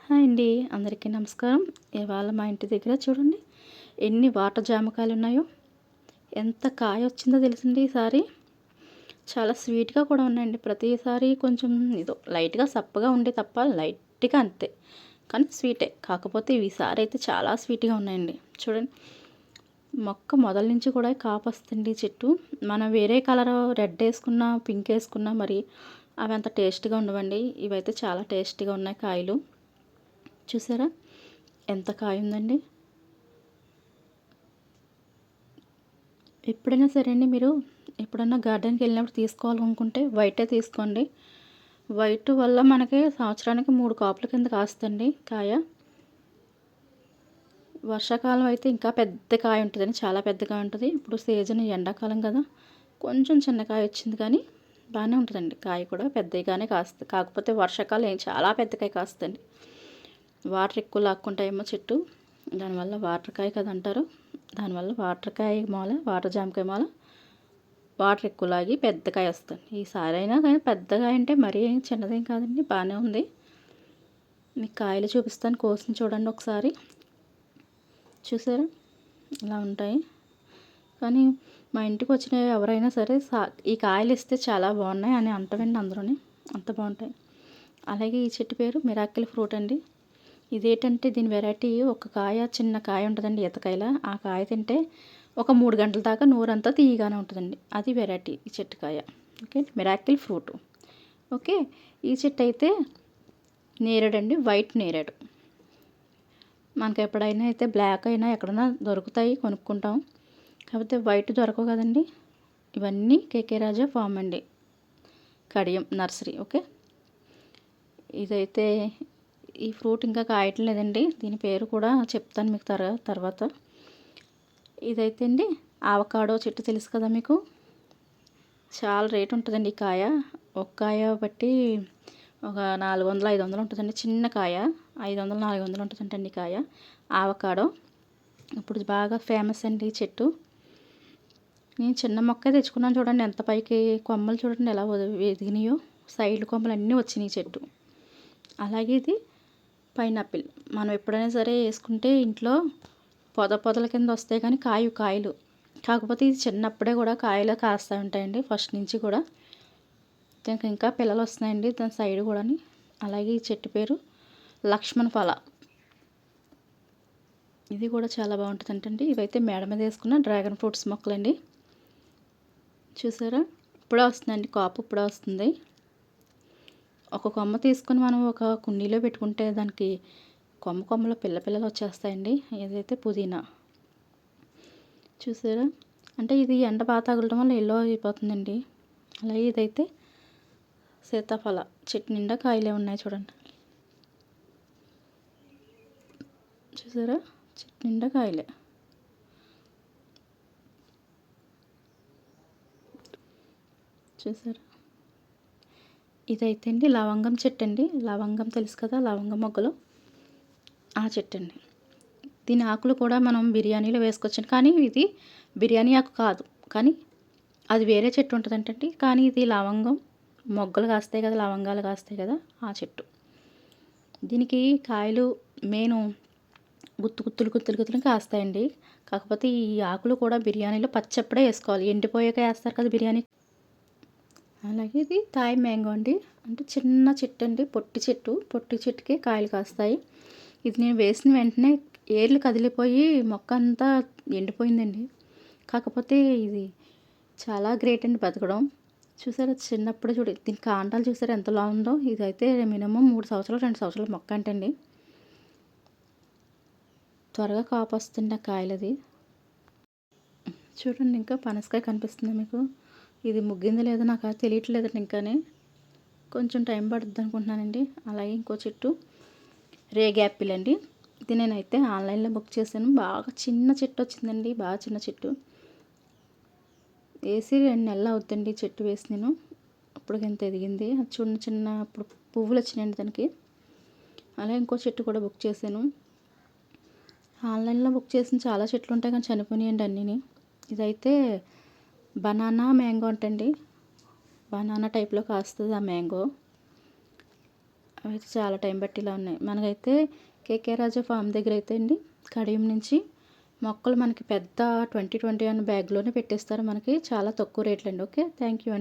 Hi అండి, అందరికీ నమస్కారం. ఇవాళ మా ఇంటి దగ్గర చూడండి ఎన్ని వాటర్ జామకాయలు ఉన్నాయో. ఎంత కాయ వచ్చిందో తెలుసండి ఈసారి. చాలా స్వీట్గా కూడా ఉన్నాయండి. ప్రతిసారి కొంచెం ఏదో లైట్గా సప్పగా ఉండే తప్ప లైట్గా అంతే, కానీ స్వీటే. కాకపోతే ఈసారి అయితే చాలా స్వీట్గా ఉన్నాయండి. చూడండి, మొక్క మొదల నుంచి కూడా కాపు వస్తుంది చెట్టు. మనం వేరే కలర్ రెడ్ వేసుకున్నా, పింక్ వేసుకున్నా మరి అవి అంత టేస్ట్గా ఉండవండి. ఇవైతే చాలా టేస్ట్గా ఉన్నాయి కాయలు. చూసారా ఎంత కాయ ఉందండి. ఎప్పుడైనా సరే అండి, మీరు ఎప్పుడైనా గార్డెన్కి వెళ్ళినప్పుడు తీసుకోవాలనుకుంటే వైటే తీసుకోండి. వైట్ వల్ల మనకి సంవత్సరానికి 3 కాపుల కింద కాస్తుంది కాయ. వర్షాకాలం అయితే ఇంకా పెద్ద కాయ ఉంటుందండి, చాలా పెద్దగా ఉంటుంది. ఇప్పుడు సీజన్ ఎండాకాలం కదా, కొంచెం చిన్న కాయ వచ్చింది, కానీ బాగానే ఉంటుందండి. కాయ కూడా పెద్దగానే కాస్తుంది. కాకపోతే వర్షాకాలం చాలా పెద్ద కాయ కాస్తుంది. వాటర్ ఎక్కువ లాక్కుంటాయేమో చెట్టు, దానివల్ల వాటర్ కాయ కదా అంటారు. దానివల్ల వాటర్ జామకాయ మూల వాటర్ ఎక్కువ లాగి పెద్ద కాయ వస్తుంది. ఈసారి అయినా కానీ పెద్దగా అంటే మరీ చిన్నదేం కాదండి, బాగానే ఉంది. మీకు కాయలు చూపిస్తాను, కోసిన చూడండి ఒకసారి. చూసారా ఇలా ఉంటాయి. కానీ మా ఇంటికి వచ్చిన ఎవరైనా సరే ఈ కాయలు ఇస్తే చాలా బాగున్నాయి అని అంటామండి అందరూని, అంత బాగుంటాయి. అలాగే ఈ చెట్టు పేరు మిరాకిల్ ఫ్రూట్ అండి. ఇదేంటంటే దీని వెరైటీ, ఒక కాయ చిన్న కాయ ఉంటుందండి ఈతకాయల. ఆ కాయ తింటే ఒక 3 గంటల దాకా నోరంతా తీయగానే ఉంటుందండి. అది వెరైటీ ఈ చెట్టు కాయ. Okay, miracle fruit. ఓకే, ఈ చెట్టు అయితే నేరేడండి, వైట్ నేరేడు. మనకు ఎప్పుడైనా అయితే బ్లాక్ అయినా ఎక్కడైనా దొరుకుతాయి, కొనుక్కుంటాం. కాకపోతే వైట్ దొరకవు కదండి. ఇవన్నీ కేకే రాజా ఫామ్ అండి, కడియం నర్సరీ. ఓకే, ఇదైతే ఈ ఫ్రూట్ ఇంకా కాయటం లేదండి. దీని పేరు కూడా చెప్తాను మీకు తర్వాత. ఇదైతే అండి ఆవకాడో చెట్టు తెలుసు కదా మీకు. చాలా రేటు ఉంటుందండి ఈ కాయ. ఒక కాయ బట్టి ఒక 400-500 ఉంటుందండి. చిన్న కాయ 500-400 ఉంటుందండి ఈ కాయ. ఆవకాడో ఇప్పుడు బాగా ఫేమస్ అండి ఈ చెట్టు. నేను చిన్న మొక్క తెచ్చుకున్నాను చూడండి, ఎంత పైకి కొమ్మలు చూడండి ఎలా ఎదిగినాయో. సైడ్ కొమ్మలు అన్నీ వచ్చినాయి చెట్టు. అలాగే ఇది పైనాపిల్. మనం ఎప్పుడైనా సరే వేసుకుంటే ఇంట్లో పొదల కింద వస్తాయి, కానీ కాయలు. కాకపోతే ఇది చిన్నప్పుడే కూడా కాయలు కాస్తూ ఉంటాయండి, ఫస్ట్ నుంచి కూడా. దీనికి ఇంకా పిల్లలు వస్తున్నాయండి దాని సైడ్ కూడా. అలాగే ఈ చెట్టు పేరు లక్ష్మణ ఫల. ఇది కూడా చాలా బాగుంటుందంటండి. ఇవైతే మేడ మీద వేసుకున్న డ్రాగన్ ఫ్రూట్స్ మొక్కలండి. చూసారా ఇప్పుడే వస్తుందండి కాపు, ఇప్పుడే వస్తుంది. ఒక కొమ్మ తీసుకొని మనం ఒక కుండీలో పెట్టుకుంటే దానికి కొమ్మలో పిల్లలు వచ్చేస్తాయండి. ఇదైతే పుదీనా. చూసారా, అంటే ఇది ఎండ బాగా తగలడం వల్ల ఎల్లో అయిపోతుందండి. అలాగే ఇదైతే సీతాఫల చెట్టు నిండా కాయలే ఉన్నాయి చూడండి. చూసారా, చెట్టు నిండా కాయలే. చూసారా, ఇదైతే అండి లవంగం చెట్టు అండి. లవంగం తెలుసు కదా, లవంగం మొగ్గలు, ఆ చెట్టు అండి. దీని ఆకులు కూడా మనం బిర్యానీలో వేసుకోవచ్చు, కానీ ఇది బిర్యానీ ఆకు కాదు, కానీ అది వేరే చెట్టు ఉంటుందంటండి. కానీ ఇది లవంగం మొగ్గలు కాస్తాయి కదా, లవంగాలు కాస్తాయి కదా, ఆ చెట్టు. దీనికి కాయలు మేను గుత్తులు కాస్తాయండి. కాకపోతే ఈ ఆకులు కూడా బిర్యానీలో పచ్చప్పుడే వేసుకోవాలి, ఎండిపోయాక వేస్తారు కదా బిర్యానీ. అలాగే ఇది థాయ్ మ్యాంగో అండి. అంటే చిన్న చెట్టు అండి, పొట్టి చెట్టుకి కాయలు కాస్తాయి. ఇది నేను వేసిన వెంటనే ఏర్లు కదిలిపోయి మొక్క అంతా ఎండిపోయిందండి. కాకపోతే ఇది చాలా గ్రేట్ అండి బతకడం. చూసారా, చిన్నప్పుడు దీని కాండాలు చూసారా ఎంత ఉందో. ఇదైతే మినిమం 2 సంవత్సరాల మొక్క అంటండి. త్వరగా కాపు వస్తుంది కాయలది. చూడండి, ఇంకా పనసకాయ కనిపిస్తుంది మీకు. ఇది ముగ్గింది లేదో నాకు అది తెలియట్లేదండి, ఇంకానే కొంచెం టైం పడుతుంది అనుకుంటున్నానండి. అలాగే ఇంకో చెట్టు రేగి యాపిల్ అండి. ఇది నేనైతే ఆన్లైన్లో బుక్ చేశాను. బాగా చిన్న చెట్టు వచ్చిందండి, బాగా చిన్న చెట్టు. వేసి 2 నెలలు అవుతుందండి చెట్టు వేసి నేను. అప్పుడు ఎంత ఎదిగింది, అది చిన్న అప్పుడు పువ్వులు వచ్చినాయండి దానికి. అలా ఇంకో చెట్టు కూడా బుక్ చేశాను. ఆన్లైన్లో బుక్ చేసిన చాలా చెట్లు ఉంటాయి, కానీ చనిపోయినాయండి అన్నీ. ఇదైతే బనానా మ్యాంగో అంటండి. బనానా టైప్లో కాస్తుంది ఆ మ్యాంగో. అవైతే చాలా టైం బట్టి ఇలా ఉన్నాయి. మనకైతే కేకే రాజు ఫామ్ దగ్గర అయితే అండి కడియం నుంచి మొక్కలు మనకి పెద్ద 20, 20 అన్న బ్యాగ్‌లోనే పెట్టేస్తారు మనకి. చాలా తక్కువ రేట్లండి. ఓకే. థ్యాంక్ యూ అండి.